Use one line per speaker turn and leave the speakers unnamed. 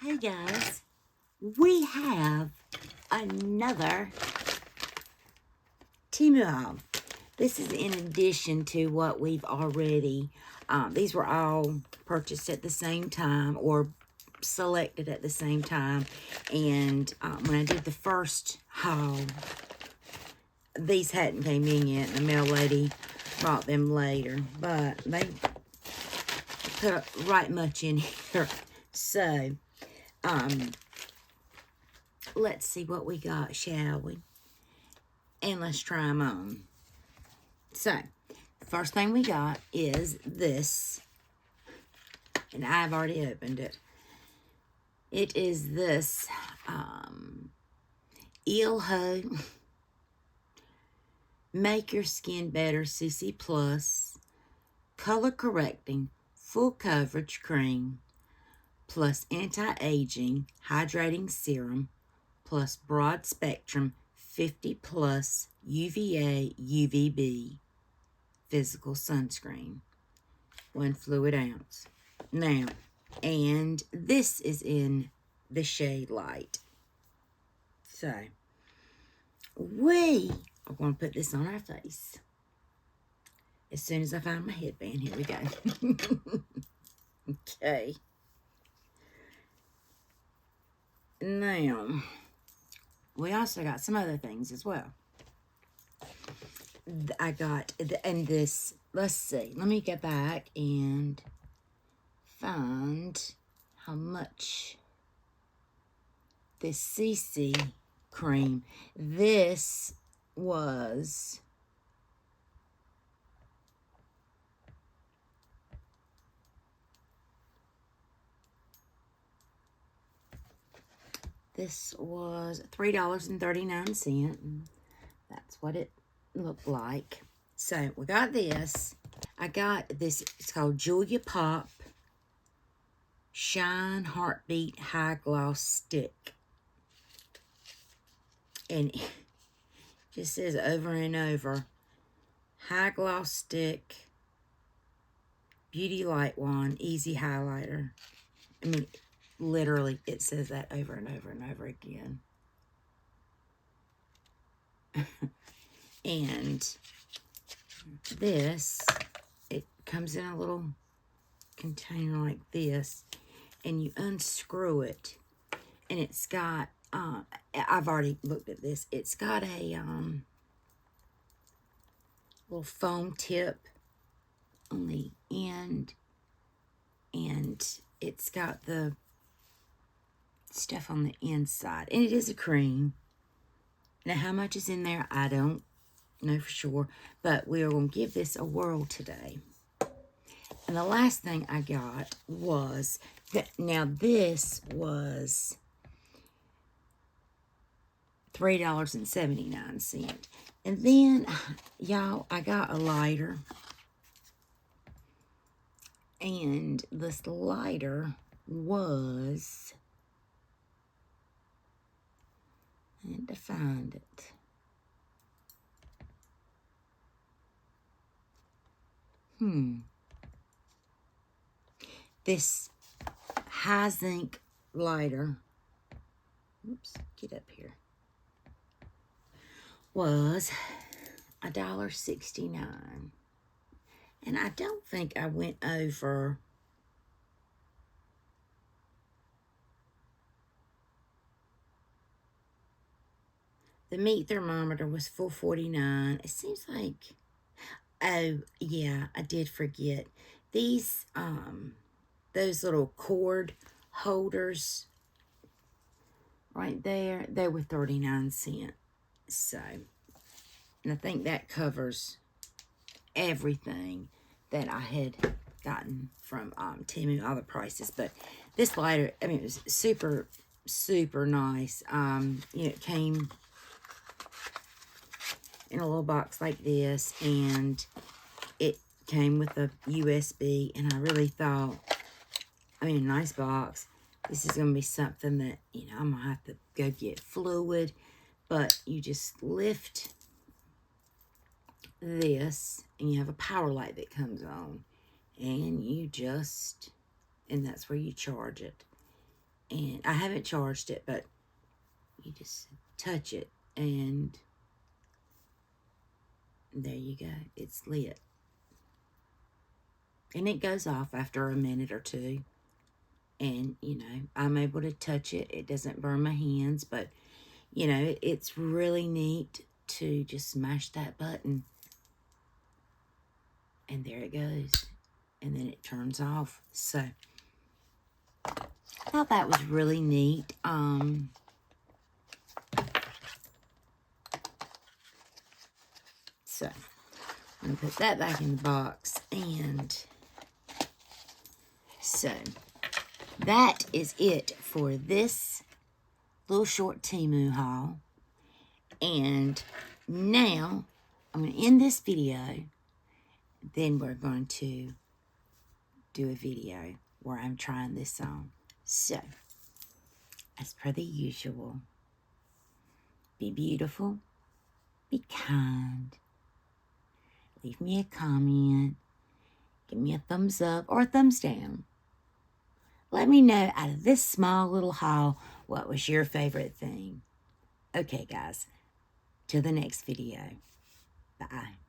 Hey guys, we have another Temu haul. This is in addition to what we've already, these were all purchased at the same time or selected at the same time. And when I did the first haul, these hadn't came in yet. The mail lady brought them later, but they put right much in here. So, let's see what we got, shall we? And let's try them on. So, the first thing we got is this. And I've already opened it. It is this Ilho Make Your Skin Better CC Plus Color Correcting Full Coverage Cream plus Anti-Aging Hydrating Serum plus Broad Spectrum 50 plus UVA UVB Physical Sunscreen. 1 fluid ounce. Now, and this is in the shade Light. So, we are going to put this on our face. As soon as I find my headband, here we go. Okay. Now, we also got some other things as well. I got, and this, let's see, let me get back and find how much this CC cream, this was $3.39. That's what it looked like. So we got this. I got this, it's called Julia Pop Shine Heartbeat High Gloss Stick. And it just says over and over, high gloss stick, beauty light wand, easy highlighter. I mean, literally, it says that over and over and over again. And this, it comes in a little container like this, and you unscrew it, and it's got, I've already looked at this, it's got a little foam tip on the end, and it's got the stuff on the inside, and it is a cream. Now, how much is in there, I don't know for sure, but we are going to give this a whirl today. And the last thing I got was, now this was $3.79. And then, y'all, I got a lighter. And this lighter was, I had to find it. This high zinc lighter, oops, get up here, was $1.69. And I don't think I went over the meat thermometer was $4.49. It seems like, oh yeah, I did forget. These, those little cord holders right there, they were 39 cents. So, and I think that covers everything that I had gotten from Temu, all the prices. But this lighter, I mean, it was super, super nice. You know, it came in a little box like this, and it came with a USB, and I really thought, I mean, a nice box. This is going to be something that, you know, I'm going to have to go get fluid, but you just lift this, and you have a power light that comes on, and you just, and that's where you charge it. And I haven't charged it, but you just touch it and there you go. It's lit. And it goes off after a minute or two. And, you know, I'm able to touch it. It doesn't burn my hands, but, you know, it's really neat to just smash that button. And there it goes. And then it turns off. So, I thought that was really neat. So, I'm going to put that back in the box. And so, that is it for this little short Temu haul. And now, I'm going to end this video. Then we're going to do a video where I'm trying this on. So, as per the usual, be beautiful, be kind, leave me a comment, give me a thumbs up or a thumbs down. Let me know out of this small little haul what was your favorite thing. Okay, guys, till the next video. Bye.